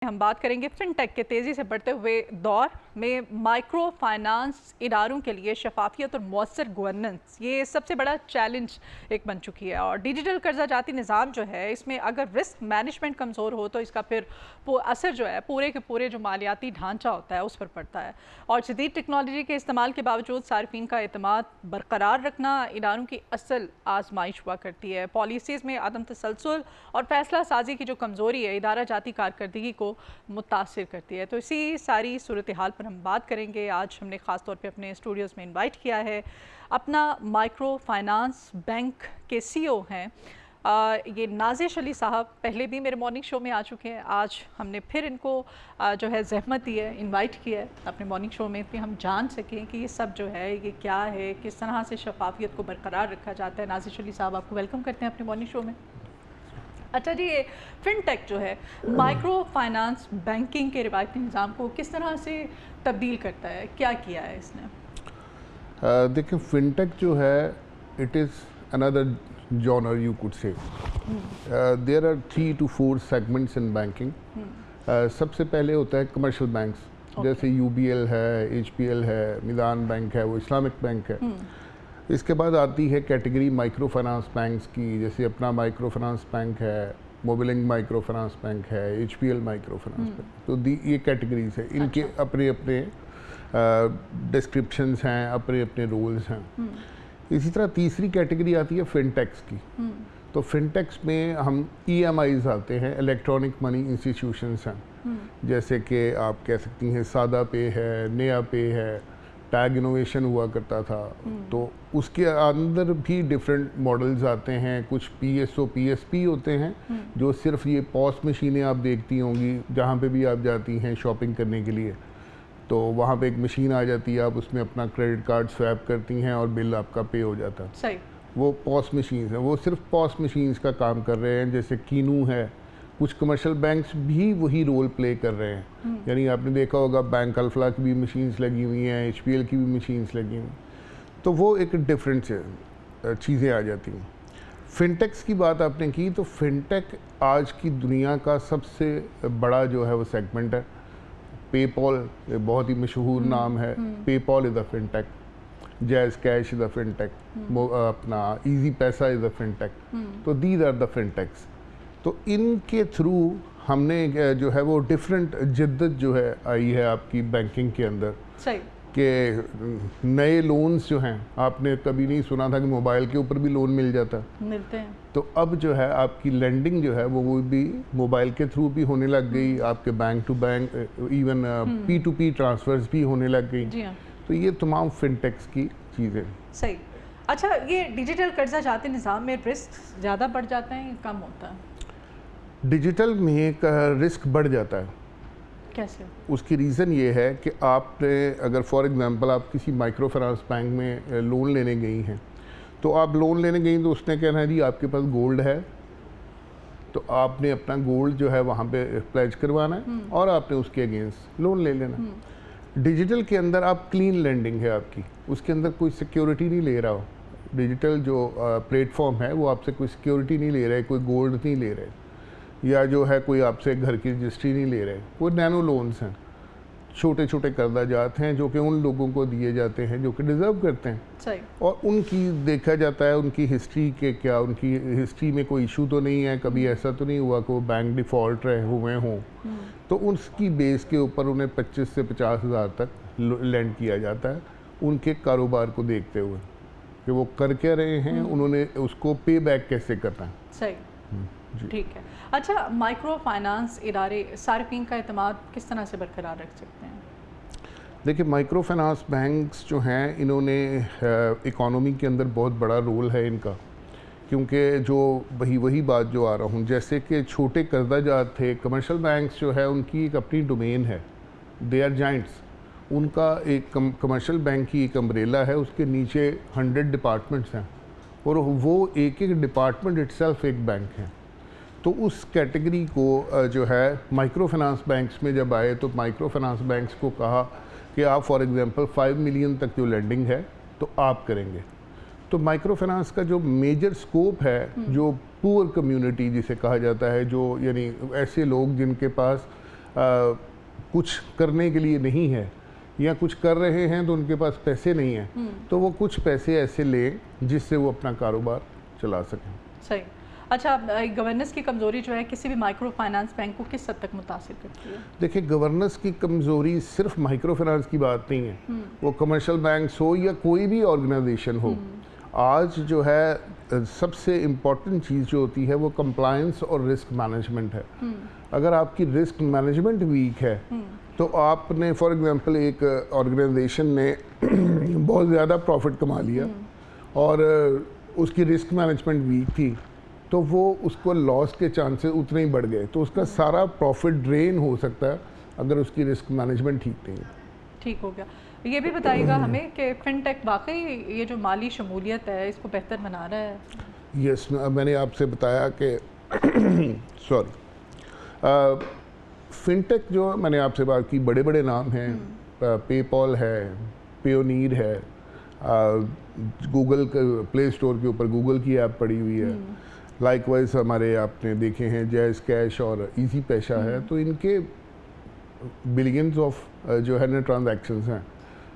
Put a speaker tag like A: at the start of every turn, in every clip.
A: हम बात करेंगे फिनटेक के तेज़ी से बढ़ते हुए दौर में माइक्रो फाइनेंस इदारों के लिए शफाफियत और मौसर गवर्नेंस ये सबसे बड़ा चैलेंज एक बन चुकी है। और डिजिटल कर्जा जाती निज़ाम जो है इसमें अगर रिस्क मैनेजमेंट कमज़ोर हो तो इसका फिर असर जो है पूरे के पूरे जो मालियाती ढांचा होता है उस पर पड़ता है। और जदीद टेक्नोलॉजी के इस्तेमाल के बावजूद सार्फिन का एतमाद बरकरार रखना इदारों की असल आजमाइश हुआ करती है। पॉलिसीज़ में अदम तसलसल और फैसला साजी की जो कमज़ोरी है इदारा जाती कारकर्दगी को मुतासिर करती है। तो इसी सारी सूरत हाल पर हम बात करेंगे। आज हमने ख़ास तौर पे अपने स्टूडियोज़ में इनवाइट किया है अपना माइक्रो फाइनेंस बैंक के CEO हैं ये नाजिश अली साहब। पहले भी मेरे मॉर्निंग शो में आ चुके हैं। आज हमने फिर इनको जो है ज़हमत दी है, इनवाइट किया है अपने मॉर्निंग शो में कि हम जान सकें कि ये सब जो है ये क्या है, किस तरह से शफाफियत को बरकरार रखा जाता है। नाजिश अली साहब आपको वेलकम करते हैं अपने मॉर्निंग शो में। अच्छा जी, ये फिनटेक जो है माइक्रो फाइनेंस बैंकिंग के रिवायती निज़ाम को किस तरह से तब्दील करता है, क्या किया है इसने?
B: देखिए, फिनटेक जो है it is another genre you could say. There are 3 to 4 segments in banking. सबसे पहले होता है कमर्शियल बैंक्स, जैसे UBL है, HPL है, मिदान बैंक है, वो इस्लामिक बैंक है। इसके बाद आती है कैटेगरी माइक्रो फाइनेंस बैंक्स की, जैसे अपना माइक्रो फाइनेंस बैंक है, मोबिलिंग माइक्रो फाइनेंस बैंक है, HPL माइक्रो फाइनेंस बैंक। तो ये कैटेगरीज है, इनके अपने अपने डिस्क्रिप्शंस हैं, अपने अपने रूल्स हैं। इसी तरह तीसरी कैटेगरी आती है फिनटेक्स की। तो फिनटेक्स में हम EMIs आते हैं, इलेक्ट्रॉनिक मनी इंस्टीट्यूशंस हैं, जैसे कि आप कह सकती हैं सादा पे है, नया पे है, टैग इनोवेशन हुआ करता था। तो उसके अंदर भी डिफरेंट मॉडल्स आते हैं। कुछ PSO PSP होते हैं जो सिर्फ ये पॉस मशीनें आप देखती होंगी जहाँ पे भी आप जाती हैं शॉपिंग करने के लिए, तो वहाँ पे एक मशीन आ जाती है, आप उसमें अपना क्रेडिट कार्ड स्वैप करती हैं और बिल आपका पे हो जाता है।
A: सही। वो
B: पॉस मशीन्स हैं, वो सिर्फ पॉस मशीन्स का काम कर रहे हैं। जैसे कीनू है, कुछ कमर्शियल बैंक्स भी वही रोल प्ले कर रहे हैं। यानी आपने देखा होगा बैंक अल्फला की भी मशीन्स लगी हुई हैं, HPL की भी मशीन्स लगी हुई, तो वो एक डिफरेंट चीज़ें आ जाती हैं। फिनटेक्स की बात आपने की, तो फिनटेक आज की दुनिया का सबसे बड़ा जो है वो सेगमेंट है। पेपॉल बहुत ही मशहूर नाम है, PayPal is a fintech, jazz cash is a fintech, अपना इजी पैसा इज़ अ फिनटेक। तो दीज आर द फिनटेक्स। तो इनके थ्रू हमने जो है वो डिफरेंट जिद्दत जो है आई है आपकी बैंकिंग के अंदर।
A: सही।
B: कि नए लोन्स जो हैं, आपने कभी नहीं सुना था कि मोबाइल के ऊपर भी लोन मिल जाता,
A: मिलते हैं।
B: तो अब जो है आपकी लेंडिंग जो है वो भी मोबाइल के थ्रू भी होने लग गई, आपके bank to bank, even P2P transfers भी होने लग गई।
A: जी हाँ।
B: तो ये तमाम फिनटेक्स की चीज़ें।
A: सही। अच्छा, ये डिजिटल कर्जा जाती निज़ाम में रिस्क ज़्यादा बढ़ जाता है या कम होता है?
B: डिजिटल में एक रिस्क बढ़ जाता है।
A: कैसे? उसकी
B: रीज़न ये है कि आपने अगर फॉर एग्जांपल आप किसी माइक्रो फाइनेंस बैंक में लोन लेने गई हैं, तो आप लोन लेने गई तो उसने कहना है जी आपके पास गोल्ड है, तो आपने अपना गोल्ड जो है वहाँ पे प्लेज करवाना है और आपने उसके अगेंस्ट लोन ले लेना। डिजिटल के अंदर आप क्लीन लेंडिंग है आपकी, उसके अंदर कोई सिक्योरिटी नहीं ले रहा हो। डिजिटल जो प्लेटफॉर्म है वो आपसे कोई सिक्योरिटी नहीं ले रहा है, कोई गोल्ड नहीं ले रहे, या जो है कोई आपसे घर की रजिस्ट्री नहीं ले रहे। वो नैनो लोन्स हैं, छोटे छोटे कर्जा जात हैं जो कि उन लोगों को दिए जाते हैं जो कि डिज़र्व करते हैं।
A: सही। और
B: उनकी देखा जाता है उनकी हिस्ट्री के क्या, उनकी हिस्ट्री में कोई इशू तो नहीं है, कभी ऐसा तो नहीं हुआ कि वो बैंक डिफ़ॉल्ट रहे हुए हों। तो उसकी बेस के ऊपर उन्हें 25 से 50 हज़ार तक लैंड किया जाता है, उनके कारोबार को देखते हुए कि वो कर क्या रहे हैं, उन्होंने उसको पे बैक कैसे करना है।
A: सही। ठीक है। अच्छा, माइक्रो फाइनेंस इदारे सार्फिन का एतमाद किस तरह से बरकरार रख सकते हैं?
B: देखिए, माइक्रो फाइनेंस बैंक्स जो हैं इन्होंने इकोनॉमी के अंदर बहुत बड़ा रोल है इनका, क्योंकि जो वही बात जो आ रहा हूँ, जैसे कि छोटे कर्जाजात थे, कमर्शियल बैंक्स जो है उनकी एक अपनी डोमेन है, दे आर जाइंट्स। उनका एक कमर्शियल बैंक की एक अम्ब्रेला है, उसके नीचे 100 डिपार्टमेंट्स हैं और वो एक एक डिपार्टमेंट इटसेल्फ एक बैंक है। तो उस कैटेगरी को जो है माइक्रो फाइनेंस बैंक्स में जब आए, तो माइक्रो फाइनेंस बैंक्स को कहा कि आप फॉर एग्जांपल 5 मिलियन तक जो लेंडिंग है तो आप करेंगे। तो माइक्रो फाइनेंस का जो मेजर स्कोप है, जो पुअर कम्युनिटी जिसे कहा जाता है, जो यानी ऐसे लोग जिनके पास कुछ करने के लिए नहीं है या कुछ कर रहे हैं तो उनके पास पैसे नहीं हैं, तो वो कुछ पैसे ऐसे लें जिससे वो अपना कारोबार चला सकें।
A: सही। अच्छा, गवर्नेंस की कमज़ोरी जो है किसी भी माइक्रो फाइनेंस बैंक को किस हद तक मुतासिर करती है? देखिए,
B: गवर्नेंस की कमज़ोरी सिर्फ माइक्रो फाइनेंस की बात नहीं है, वो कमर्शियल बैंक्स हो या कोई भी ऑर्गेनाइजेशन हो। आज जो है सबसे इम्पॉर्टेंट चीज़ जो होती है वो कंप्लायंस और रिस्क मैनेजमेंट है। अगर आपकी रिस्क मैनेजमेंट वीक है तो आपने फॉर एग्जांपल एक ऑर्गेनाइजेशन ने बहुत ज़्यादा प्रॉफिट कमा लिया और उसकी रिस्क मैनेजमेंट वीक थी, तो वो उसको लॉस के चांसेस उतने ही बढ़ गए, तो उसका सारा प्रॉफिट ड्रेन हो सकता है अगर उसकी रिस्क मैनेजमेंट ठीक नहीं है।
A: ठीक हो गया। ये भी बताइएगा हमें कि फिनटेक वाकई ये जो माली शमूलियत है इसको बेहतर बना रहा है?
B: यस, मैंने आपसे बताया कि फिनटेक जो मैंने आपसे बात की, बड़े बड़े नाम हैं, पेपॉल है, पेयोनीर है, गूगल प्ले स्टोर के ऊपर गूगल की ऐप पड़ी हुई है, लाइकवाइज हमारे आपने देखे हैं जैज़ कैश और इजी पैसा है, तो इनके बिलियंस ऑफ जो है ना ट्रांजैक्शंस हैं,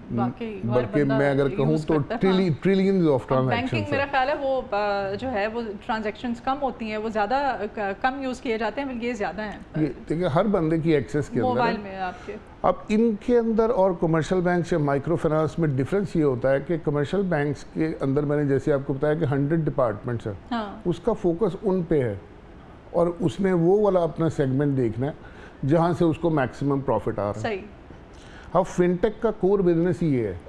B: बल्कि मैं अगर कहूँ तो ट्रिलियंस ऑफ ट्रांजैक्शंस।
A: बैंकिंग मेरा ख्याल है वो जो है वो ट्रांजैक्शंस कम होती हैं, वो ज़्यादा कम यूज़ किए जाते हैं, बल्कि ये ज़्यादा हैं।
B: देखिए, हर बंदे की एक्सेस के अंदर
A: मोबाइल में आपके।
B: अब इनके अंदर और कमर्शियल बैंक या माइक्रो फाइनेंस में डिफरेंस ये होता है कि कमर्शियल बैंक्स के अंदर मैंने जैसे आपको बताया कि 100 डिपार्टमेंट्स हैं,
A: हाँ।
B: उसका फोकस उन पे है और उसने वो वाला अपना सेगमेंट देखना है जहाँ से उसको मैक्सिमम प्रॉफिट आ रहा है।
A: सही।
B: अब फिनटेक का कोर बिजनेस ये है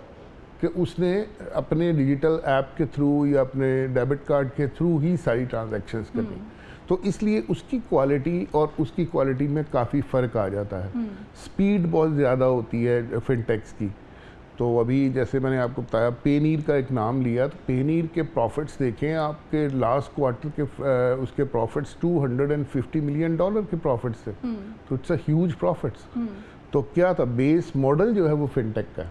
B: कि उसने अपने डिजिटल ऐप के थ्रू या अपने डेबिट कार्ड के थ्रू ही सारी ट्रांजैक्शंस करनी, तो इसलिए उसकी क्वालिटी और उसकी क्वालिटी में काफ़ी फ़र्क आ जाता है। स्पीड बहुत ज़्यादा होती है फिनटेक्स की। तो अभी जैसे मैंने आपको बताया, पेनीर का एक नाम लिया, तो पेनीर के प्रॉफिट्स देखें आपके लास्ट क्वार्टर के उसके प्रॉफिट्स $250 मिलियन के प्रॉफिट्स थे, तो इट्स अ ह्यूज प्रॉफिट्स। तो क्या था, बेस मॉडल जो है वो फिनटेक का।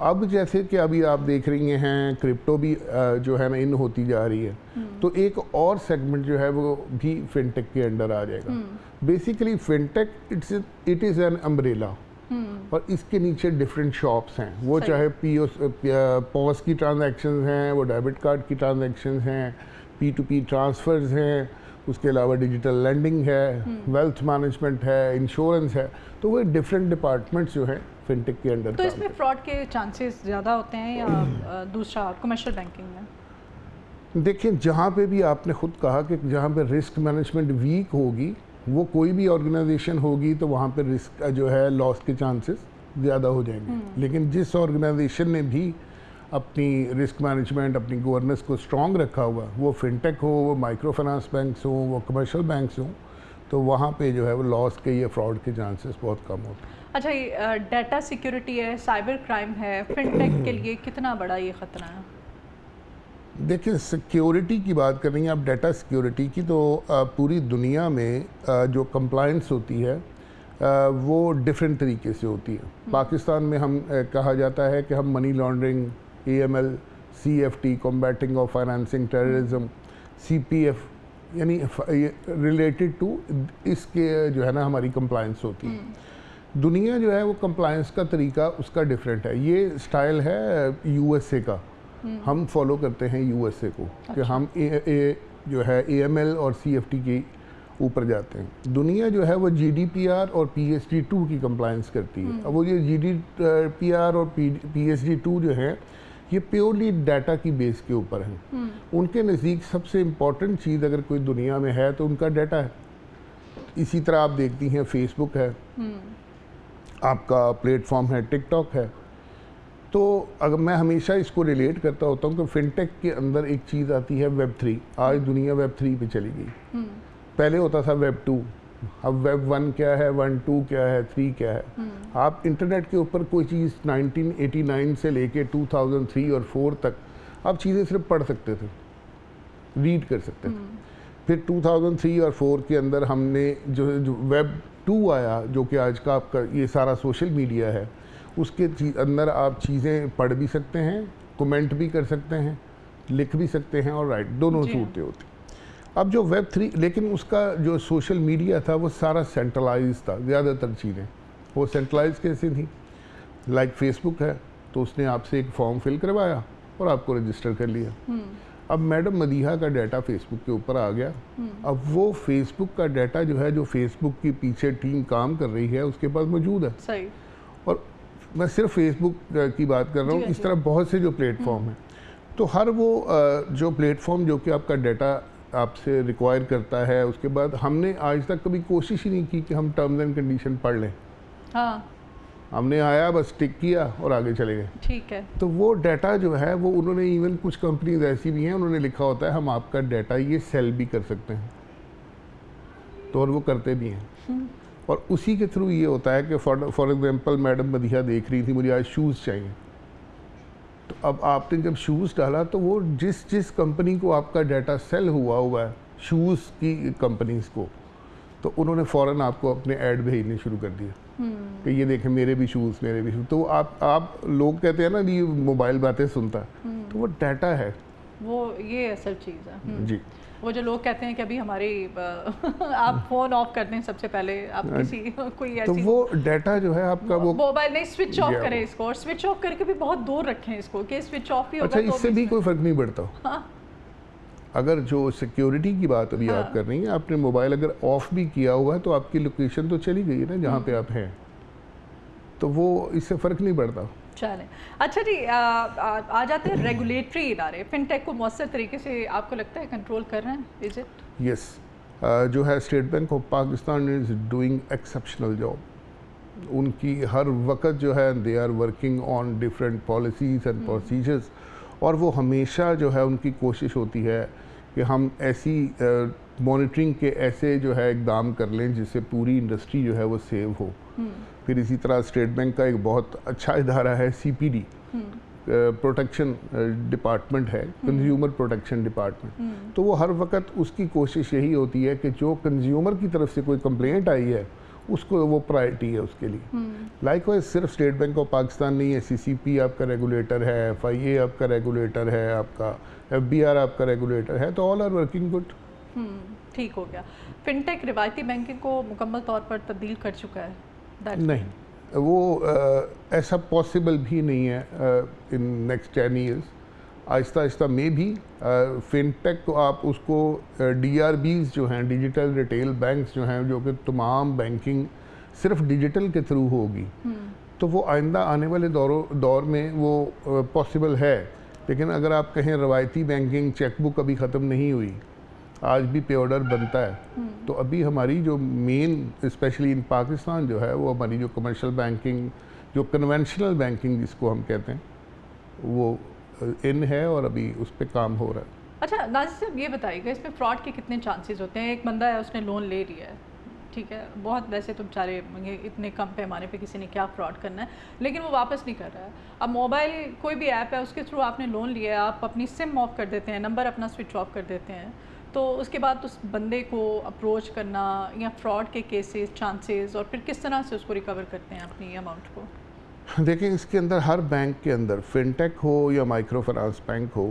B: अब जैसे कि अभी आप देख रही हैं क्रिप्टो भी जो है ना इन होती जा रही है, तो एक और सेगमेंट जो है वो भी फिनटेक के अंडर आ जाएगा। Basically fintech it is an umbrella और इसके नीचे डिफरेंट शॉप्स हैं, वो चाहे पॉस की ट्रांजैक्शंस हैं, वो डेबिट कार्ड की ट्रांजैक्शंस हैं, P2P ट्रांसफर्स हैं, उसके अलावा डिजिटल लैंडिंग है, वेल्थ मैनेजमेंट है, इंश्योरेंस है, तो वो डिफरेंट डिपार्टमेंट्स जो हैं फिनटेक के अंडर।
A: तो इसमें फ्रॉड के चांसेस ज़्यादा होते हैं या दूसरा कमर्शियल बैंकिंग में?
B: देखिए, जहाँ पे भी आपने खुद कहा कि जहाँ पे रिस्क मैनेजमेंट वीक होगी, वो कोई भी ऑर्गेनाइजेशन होगी, तो वहाँ पे रिस्क जो है लॉस के चांसेस ज़्यादा हो जाएंगे। लेकिन जिस ऑर्गेनाइजेशन ने भी अपनी रिस्क मैनेजमेंट, अपनी गवर्नेंस को स्ट्रॉन्ग रखा हुआ, वो फिनटेक हो, वो माइक्रो फाइनेंस बैंक्स हो, वो कमर्शियल बैंक्स हो, तो वहाँ पे जो है वो लॉस के या फ्रॉड के चांसेस बहुत कम होते हैं।
A: अच्छा, ये डाटा सिक्योरिटी है, साइबर क्राइम है, फिनटेक के लिए कितना बड़ा ये ख़तरा है?
B: देखिए, सिक्योरिटी की बात कर रही हैं आप, डाटा सिक्योरिटी की, तो पूरी दुनिया में जो कंप्लायंस होती है वो डिफरेंट तरीके से होती है। पाकिस्तान में हम कहा जाता है कि हम money laundering, AML, CFT, combating of financing terrorism, CPF, यानी रिलेटेड टू इसके जो है ना हमारी कंप्लायंस होती है। दुनिया जो है वो कंप्लायंस का तरीका उसका डिफरेंट है। ये स्टाइल है USA का, हम फॉलो करते हैं USA को। अच्छा। कि हम जो है AML और CFT के ऊपर जाते हैं। दुनिया जो है वो GDPR और PSD2 की कंप्लायंस करती है। अब वो ये GDPR और PSD2 जो है ये प्योरली डाटा की बेस के ऊपर हैं। उनके नज़दीक सबसे इम्पॉर्टेंट चीज़ अगर कोई दुनिया में है तो उनका डाटा है। इसी तरह आप देखती हैं फेसबुक है, आपका प्लेटफॉर्म है, टिकटॉक है। तो अगर मैं हमेशा इसको रिलेट करता होता हूँ कि फिनटेक के अंदर एक चीज़ आती है Web3। आज दुनिया Web3 पे चली गई। पहले होता था Web2, अब Web1 क्या है, 1, 2 क्या है, 3 क्या है। आप इंटरनेट के ऊपर कोई चीज़ 1989 से लेके 2003 और 4 तक आप चीज़ें सिर्फ पढ़ सकते थे, रीड कर सकते थे। फिर 2003 और 4 के अंदर हमने जो Web2 आया, जो कि आज का आपका ये सारा सोशल मीडिया है, उसके अंदर आप चीज़ें पढ़ भी सकते हैं, कमेंट भी कर सकते हैं, लिख भी सकते हैं और राइट दोनों सूरतें होती हैं। अब जो Web3, लेकिन उसका जो सोशल मीडिया था वो सारा सेंट्रलाइज था, ज़्यादातर चीज़ें वो सेंट्रलाइज कैसी थी, लाइक फेसबुक है तो उसने आपसे एक फॉर्म फिल करवाया और आपको रजिस्टर कर लिया। अब मैडम मदीहा का डाटा फेसबुक के ऊपर आ गया। अब वो फेसबुक का डाटा जो है, जो फेसबुक की पीछे टीम काम कर रही है, उसके पास मौजूद है।
A: सही।
B: और मैं सिर्फ फेसबुक की बात कर रहा हूँ, इस तरह बहुत से जो प्लेटफॉर्म हैं, तो हर वो जो प्लेटफॉर्म जो कि आपका डाटा आपसे रिक्वायर करता है, उसके बाद हमने आज तक कभी कोशिश ही नहीं की कि हम टर्म्स एंड कंडीशन पढ़ लें।
A: हाँ,
B: हमने आया, बस टिक किया और आगे चले गए।
A: ठीक है।
B: तो वो डाटा जो है वो उन्होंने, इवन कुछ कंपनीज ऐसी भी हैं, उन्होंने लिखा होता है हम आपका डाटा ये सेल भी कर सकते हैं, तो और वो करते भी हैं। और उसी के थ्रू ये होता है कि फॉर एग्जांपल मैडम मदीहा देख रही थी मुझे आज शूज़ चाहिए, तो अब आपने जब शूज़ डाला तो वो जिस कंपनी को आपका डाटा सेल हुआ है, शूज़ की कंपनीज को, तो उन्होंने फ़ौरन आपको अपने ऐड भेजने शुरू कर दिया कि ये देखें मेरे भी शूज़, मेरे भी शूज़। तो आप लोग कहते हैं ना कि मोबाइल बातें सुनता है, तो वो डाटा है,
A: वो ये असल चीज़ है।
B: जी।
A: वो जो लोग कहते हैं कि अभी हमारी आप फ़ोन ऑफ कर दें सबसे पहले, आप किसी कोई ऐसी,
B: तो वो डाटा जो है आपका, वो
A: मोबाइल नहीं स्विच ऑफ करें इसको, और स्विच ऑफ करके भी बहुत दूर रखें इसको कि स्विच ऑफ ही होगा।
B: अच्छा, इससे भी कोई फ़र्क नहीं पड़ता।
A: हाँ।
B: अगर जो सिक्योरिटी की बात अभी आप कर रही हैं, आपने मोबाइल अगर ऑफ भी किया हुआ है तो आपकी लोकेशन तो चली गई है ना जहाँ पे आप हैं, तो वो इससे फ़र्क नहीं पड़ता।
A: चलें, अच्छा जी, आ जाते हैं रेगुलेटरी इदारे फिनटेक को मौसर तरीके से आपको लगता है कंट्रोल कर रहे हैं, इज इट?
B: यस, जो है State Bank of Pakistan is doing exceptional job. उनकी हर वक्त जो है they are working on different policies and procedures, और वो हमेशा जो है उनकी कोशिश होती है कि हम ऐसी मॉनिटरिंग के ऐसे जो है इकदाम कर लें जिससे पूरी इंडस्ट्री जो है वो सेव हो। फिर इसी तरह स्टेट बैंक का एक बहुत अच्छा इदारा है CPD, प्रोटेक्शन डिपार्टमेंट है, कंज्यूमर प्रोटेक्शन डिपार्टमेंट। तो वो हर वक्त उसकी कोशिश यही होती है कि जो कंज्यूमर की तरफ से कोई कंप्लेंट आई है उसको वो प्रायोरिटी है उसके लिए। लाइकवाइज सिर्फ स्टेट बैंक ऑफ पाकिस्तान नहीं है, CCP आपका रेगुलेटर है, FIA आपका रेगुलेटर है, आपका FBR आपका रेगुलेटर है, तो ऑल आर वर्किंग गुड।
A: ठीक हो गया। फिनटेक रिवायती बैंकिंग को मुकम्मल तौर पर तब्दील कर चुका है?
B: नहीं, वो ऐसा पॉसिबल भी नहीं है in next 10 years. Aahista Aahista में भी फिनटेक को आप उसको DRBs जो हैं, डिजिटल रिटेल बैंक्स जो हैं, जो कि तमाम बैंकिंग सिर्फ डिजिटल के थ्रू होगी, तो वो आइंदा आने वाले दौर में वो पॉसिबल है। लेकिन अगर आप कहें रवायती बैंकिंग, चेकबुक अभी ख़त्म नहीं हुई, आज भी पे ऑर्डर बनता है, तो अभी हमारी जो मेन स्पेशली इन पाकिस्तान जो है वो हमारी जो कमर्शियल बैंकिंग, जो कन्वेंशनल बैंकिंग जिसको हम कहते हैं, वो इन है और अभी उस पर काम हो रहा है।
A: अच्छा नाज़िर साहब, ये बताइएगा इसमें फ्रॉड के कितने चांसेस होते हैं? एक बंदा है, उसने लोन ले लिया है, ठीक है, बहुत वैसे तो बेचारे इतने कम पैमाने पे किसी ने क्या फ्रॉड करना है, लेकिन वो वापस नहीं कर रहा है। अब मोबाइल कोई भी ऐप है, उसके थ्रू आपने लोन लिया है, आप अपनी सिम ऑफ कर देते हैं, नंबर अपना स्विच ऑफ कर देते हैं, तो उसके बाद उस बंदे को अप्रोच करना या फ्रॉड के केसेस, चांसेस, और फिर किस तरह से उसको रिकवर करते हैं अपनी अमाउंट को?
B: देखिए, इसके अंदर हर बैंक के अंदर, फिनटेक हो या माइक्रो फाइनेंस बैंक हो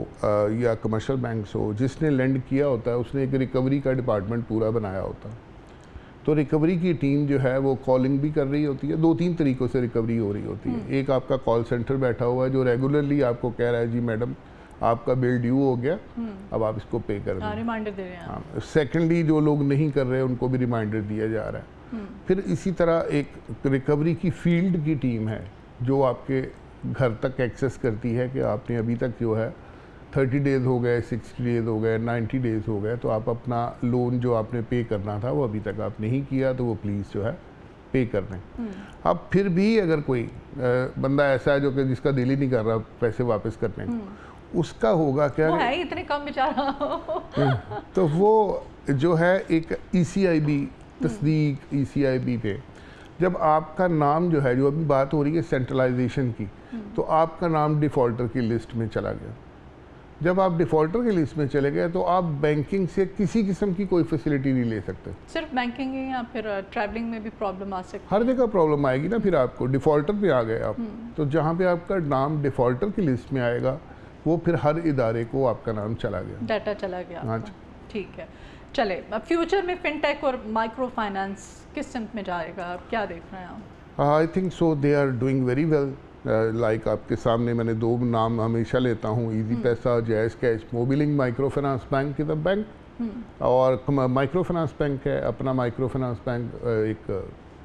B: या कमर्शियल बैंक्स हो, जिसने लेंड किया होता है उसने एक रिकवरी का डिपार्टमेंट पूरा बनाया होता है। तो रिकवरी की टीम जो है वो कॉलिंग भी कर रही होती है। 2-3 तरीक़ों से रिकवरी हो रही होती है। एक आपका कॉल सेंटर बैठा हुआ है जो रेगुलरली आपको कह रहा है जी मैडम आपका बिल ड्यू हो गया, अब आप इसको पे कर दें,
A: रिमाइंडर दे रहे हैं।
B: हाँ, सेकेंडली जो लोग नहीं कर रहे उनको भी रिमाइंडर दिया जा रहा है। फिर इसी तरह एक रिकवरी की फील्ड की टीम है जो आपके घर तक एक्सेस करती है कि आपने अभी तक जो है 30 डेज़ हो गए, 60 डेज़ हो गए, 90 डेज़ हो गए, तो आप अपना लोन जो आपने पे करना था वो अभी तक आप नहीं किया, तो वो प्लीज़ जो है पे कर दें। अब फिर भी अगर कोई बंदा ऐसा है जो कि जिसका दिल ही नहीं कर रहा पैसे वापस करने का, उसका होगा क्या?
A: वो है इतने कम बेचारा।
B: तो वो जो है एक ECIB तस्दीक, ECIB पे जब आपका नाम जो है, जो अभी बात हो रही है सेंट्रलाइजेशन की, तो आपका नाम डिफ़ॉल्टर की लिस्ट में चला गया। जब आप डिफ़ॉल्टर की लिस्ट में चले गए तो आप बैंकिंग से किसी किस्म की कोई फैसिलिटी नहीं ले सकते।
A: सिर्फ बैंकिंग है या फिर ट्रैवलिंग में भी प्रॉब्लम आ सकती है?
B: हर जगह प्रॉब्लम आएगी ना। फिर आपको डिफ़ॉल्टर पे आ गए आप, तो जहाँ पे आपका नाम डिफ़ॉल्टर की लिस्ट में आएगा वो फिर हर इदारे को आपका नाम चला गया,
A: डाटा चला गया।
B: हाँ,
A: ठीक है। चले, अब फ्यूचर में फिनटेक और माइक्रो फाइनेंस किस सिमत में जाएगा, क्या देख रहे हैं आप?
B: I think so they are doing very well. Like आपके सामने मैंने दो नाम हमेशा लेता हूँ, इजी पैसा, जायज़ कैश। मोबिलिंग micro finance bank is a bank, और माइक्रो फाइनेंस बैंक है अपना। माइक्रो फाइनेंस बैंक एक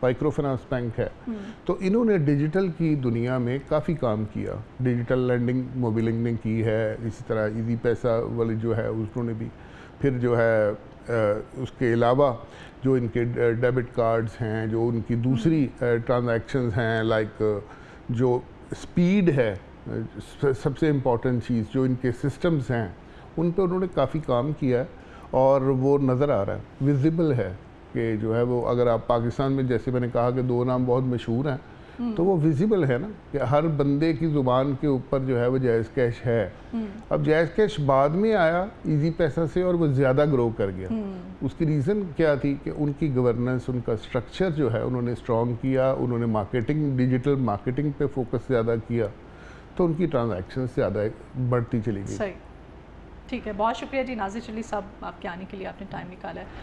B: माइक्रो फाइनेंस बैंक है। तो इन्होंने डिजिटल की दुनिया में काफ़ी काम किया, डिजिटल लैंडिंग मोबिलिंग ने की है, इसी तरह इजी पैसा वाली जो है उन्होंने भी। फिर जो है उसके अलावा जो इनके डेबिट कार्ड्स हैं, जो उनकी दूसरी ट्रांजैक्शंस हैं, लाइक जो स्पीड है सबसे इम्पॉर्टेंट चीज़, जो इनके सिस्टम्स हैं उन पर उन्होंने काफ़ी काम किया है, और वो नज़र आ रहा है, विजिबल है कि जो है वो, अगर आप पाकिस्तान में, जैसे मैंने कहा कि दो नाम बहुत मशहूर हैं, तो वो विजिबल है ना कि हर बंदे की ज़ुबान के ऊपर जो है वो जायज़ कैश है। अब जायज़ कैश बाद में आया इजी पैसा से, और वो ज़्यादा ग्रो कर गया। उसकी रीज़न क्या थी कि उनकी गवर्नेंस, उनका स्ट्रक्चर जो है उन्होंने स्ट्रॉन्ग किया, उन्होंने मार्केटिंग, डिजिटल मार्केटिंग पे फोकस ज़्यादा किया, तो उनकी ट्रांजैक्शन ज़्यादा बढ़ती चली गई।
A: सही, ठीक है, बहुत शुक्रिया जी नाज़िर चली साहब, आपके आने के लिए आपने टाइम निकाला है।